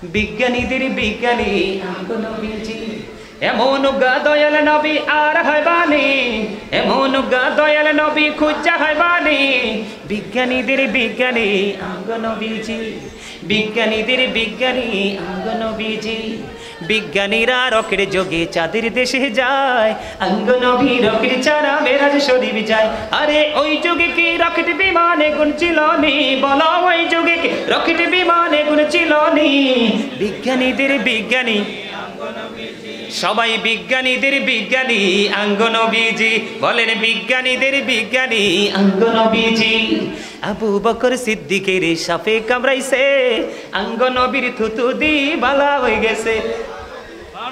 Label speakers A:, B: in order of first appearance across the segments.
A: বিজ্ঞানীদের বিজ্ঞানী আমগো নবীজি এমন গা দয়াল নবী আর হয়বানি এমন গা দয়াল নবী খুঁজা হয়বানি বিজ্ঞানীদের বিজ্ঞানী আমগো নবীজি বিজ্ঞানীদের বিজ্ঞানী আমগো নবীজি বিজ্ঞানীরা রকেট যোগে চাঁদের দেশে যায় আঙ্গ নবী রকেট ছাড়া মেরাজ শরীফ যায় আরে ওই যুগে কি রকেট বিমানে গুণ ছিল নি বলো ওই যুগে কি রকেট বিমানে গুণ ছিল নি বিজ্ঞানীদের বিজ্ঞানী সবাই বিজ্ঞানীদের বিজ্ঞানী আঙ্গ নবীজি বলেন বিজ্ঞানীদের বিজ্ঞানী আঙ্গ নবীজি আবু বকর সিদ্দিকের সাপে কামড়াইছে আঙ্গ নবীর থুতু দি বালা হয়ে গেছে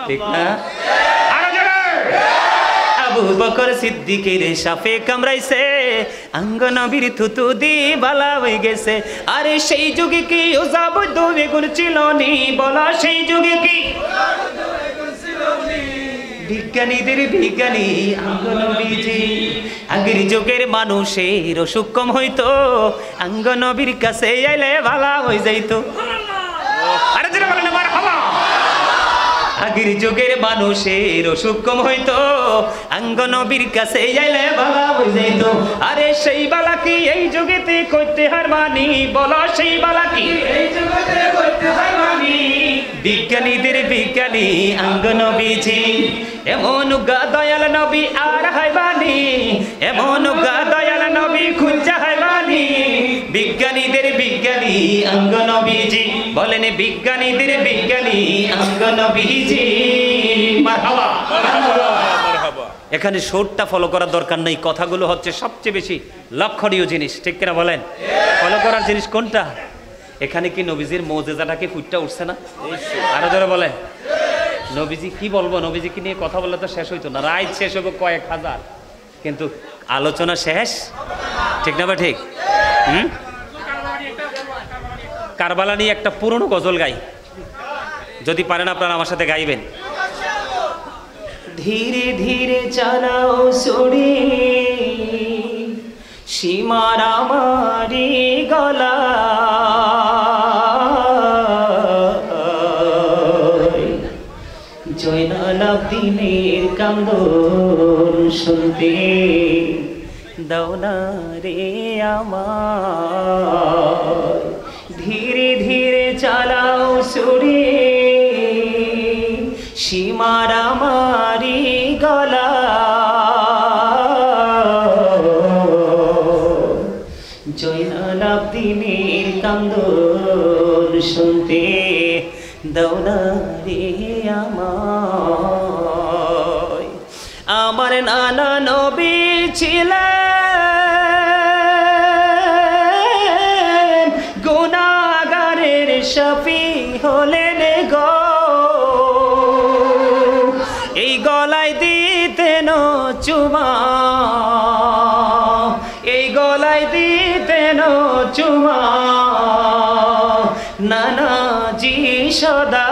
A: ঠিক না আবু বকর সিদ্দিকের সাপে কামড়াইছে আঙ্গ নবীর থুতু দি বালা হয়ে গেছে আরে সেই যুগে কি ওজাব দুবে গুণ ছিল নি বলা সেই যুগে কি বিজ্ঞানীদের বিজ্ঞানী আঙ্গ নবীজি আগের যুগের মানুষের অসুখ কম হইতো আঙ্গ নবীর কাছে আইলে ভালা হয়ে যাইতো আরে যেটা বলেন মারহাবা আগের যুগের মানুষের অসুখ কম হইতো আঙ্গ নবীর কাছে আইলে ভালা হয়ে যাইতো আরে সেই বালা কি এই যুগেতে করতে হারমানি বলো সেই বালা কি এই যুগেতে করতে হারমানি বিজ্ঞানীদের বিজ্ঞানী আঙ্গ নবীজি এমন গা দয়াল নবী আর হয়বানি এমন গা দয়াল নবী খুঁজা হয়বানি বিজ্ঞানীদের বিজ্ঞানী আঙ্গ নবীজি বলেন বিজ্ঞানীদের বিজ্ঞানী আঙ্গ নবীজি মারহাবা মারহাবা এখানে সুরটা ফলো করার দরকার নেই কথাগুলো হচ্ছে সবচেয়ে বেশি লক্ষণীয় জিনিস ঠিক কিনা বলেন ফলো করার জিনিস কোনটা এখানে কি নবীজির মুজিজাটাকে ফুটটা উঠছে না আরো জোরে বলেন নবীজি কি বলবো নবীজিকে নিয়ে কথা বললে তো শেষ হইতো না রাত শেষ হবে কয়েক হাজার কিন্তু আলোচনা শেষ ঠিক না বা ঠিক কারবালা নিয়ে একটা পুরনো গজল গাই যদি পারেন আপনারা আমার সাথে গাইবেন ধীরে ধীরে চালাও সরি সীমার আমারি গলা জয়নাল আবদিনের কান্দন শুনতে দাও না রে আমার ধীরে ধীরে চালাও সুরে সীমার আমারি গলা জয়নাল আবদিনের কান্দন শুনতে দাও না রে আমার নানা নবী ছিলেন গুনাহগারের শফি হলেন গো এই গলায় দিতেন চুমা এই গলায় দিতেন চুমা নানাজি সদা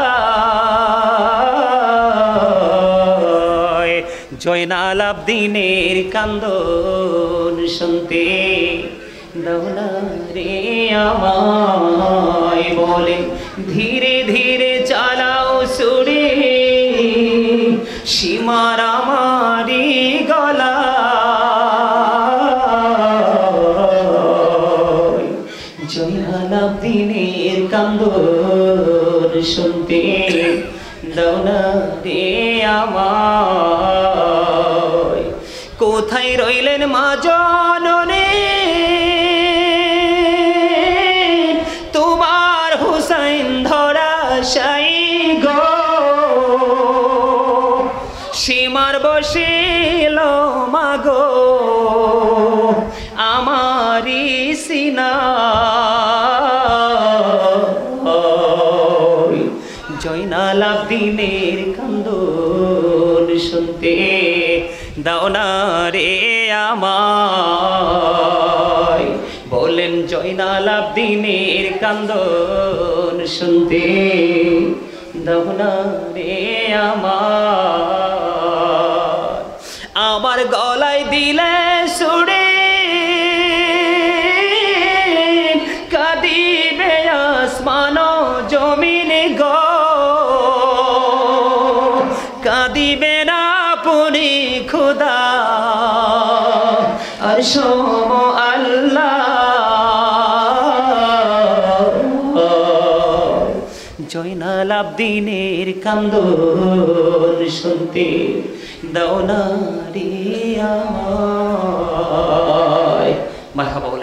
A: জয়নাল আবদিনের কান্দন শুনতে দাও না রে আমায় বলে ধীরে ধীরে চালাও সুরে সীমার আমারি গলা জয়নাল আবদিনের কান্দন শুনতে দাও না রে আমায় কোথায় রইলেন মা জননী তোমার হুসাইন ধরা সাই গো সীমার বসিল মাগো আমারি সিনা জয়নাল আবদিনের কান্দন শুনতে দাও না রে আমায় বলেন জয়নাল আবদিনের কান্দন শুনতে দাও না রে আমার গলায় দিলে সুরে কাঁদিবে আসমান জমিন গো কাঁদিবেন আপনি খোদা আর সম আল্লাহ জয়নাল আবদিনের কান্দন শুনতে দাও না রে আমায়। মারহাবা।